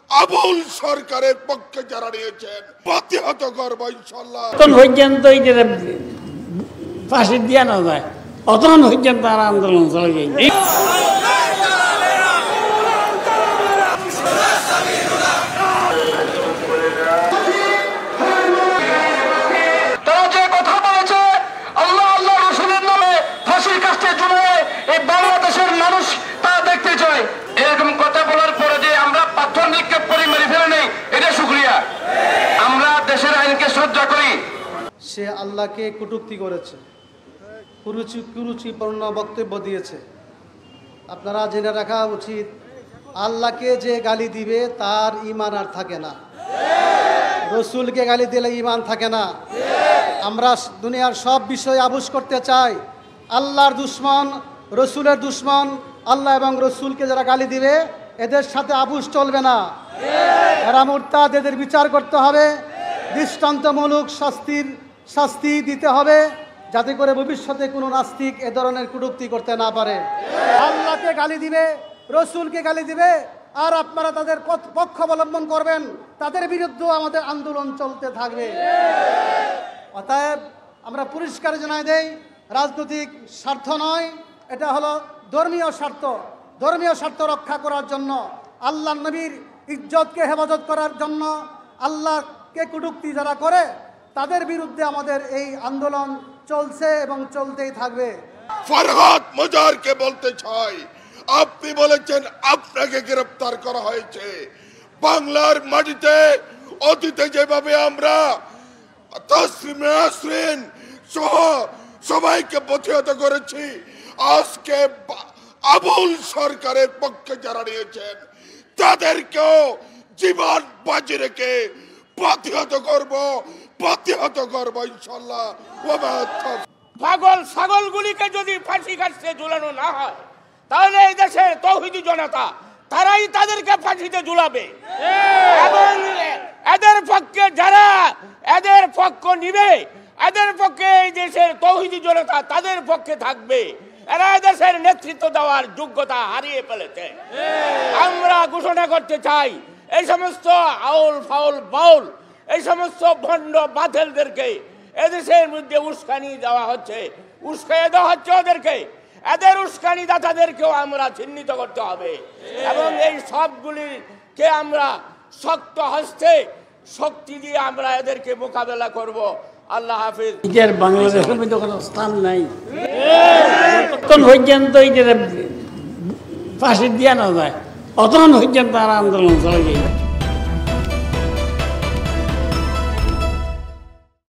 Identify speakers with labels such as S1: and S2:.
S1: আবুল সরকারের পক্ষে যারা নিয়েছেন প্রতিহত করবো ইনশাআল্লাহ।
S2: পর্যন্ত ফাঁসি দিয়া না যায় অতক্ষণ পর্যন্ত আর আন্দোলন চলে যায়।
S3: সে আল্লাহকে কটূক্তি করেছে, কুরুচিপূর্ণ বক্তব্য দিয়েছে। আপনারা জেনে রাখা উচিত, আল্লাহকে যে গালি দিবে তার ঈমান আর থাকে না, রসুলকে গালি দিলে ঈমান থাকে না। আমরা দুনিয়ার সব বিষয়ে আবুশ করতে চাই, আল্লাহর দুশ্মন, রসুলের দুশ্মন, আল্লাহ এবং রসুলকে যারা গালি দিবে এদের সাথে আবুশ চলবে না। এরা মুরতাদ, এদের বিচার করতে হবে, দৃষ্টান্তমূলক শাস্তি দিতে হবে, যাতে করে ভবিষ্যতে কোনো নাস্তিক এ ধরনের কটূক্তি করতে না পারে। আল্লাহকে গালি দিবে, রসুলকে গালি দিবে, আর আপনারা তাদের পক্ষ অবলম্বন করবেন, তাদের বিরুদ্ধে আমাদের আন্দোলন চলতে থাকবে। অতএব আমরা পরিষ্কার জানাই দেই, রাজনৈতিক স্বার্থ নয়, এটা হলো ধর্মীয় স্বার্থ। ধর্মীয় স্বার্থ রক্ষা করার জন্য, আল্লাহ নবীর ইজ্জতকে হেফাজত করার জন্য, আল্লাহকে কটূক্তি যারা করে তাদের বিরুদ্ধে আমাদের এই আন্দোলন চলছে এবং চলতেই থাকবে।
S1: ফরহাদ মুজারকে বলতে চাই, আপনি বলেছেন আপনাকে গ্রেফতার করা হয়েছে। বাংলার মাটিতে অতীতে যেভাবে আমরা তাসলিম নাসরিন সহ সবাইকে প্রতিহত করেছি, আজকে আবুল সরকারের পক্ষে যারা নিয়েছেন তাদেরকেও জীবন বাজি রেখে প্রতিহত করব ইনশাআল্লাহ।
S4: পাগল ছাগলগুলিকে যদি ফাঁসি কাটতে ঝুলানো না হয়, তাহলে এই দেশের তৌহিদি জনতা তারাই তাদেরকে ফাঁসিতে ঝুলাবে। এবং এদের পক্ষে যারা এদের পক্ষ নিবে, এদের পক্ষে এই দেশের তৌহিদি জনতা তাদের পক্ষে থাকবে। এরা দেশের নেতৃত্ব দেওয়ার যোগ্যতা হারিয়ে ফেলেছে। আমরা ঘোষণা করতে চাই, এই সমস্ত আউল ফাউল বাউল, এই সমস্ত ভণ্ড বাতিলদেরকে এদেশের মধ্যে উস্কানি দেওয়া হচ্ছে, উস্কাইয়ে দেওয়া হচ্ছে ওদেরকে। এদের উস্কানি দাতাদেরকেও আমরা চিহ্নিত করতে হবে এবং এই সবগুলিকে আমরা শক্ত হস্তে শক্তি দিয়ে আমরা এদেরকে মোকাবেলা করব। আল্লাহ হাফিজ।
S2: বাংলাদেশের মধ্যে কোনো স্থান নাই, পর্যন্ত ফাঁসি দিয়া না যায় অতক্ষণ পর্যন্ত আর আন্দোলন চলে যায়।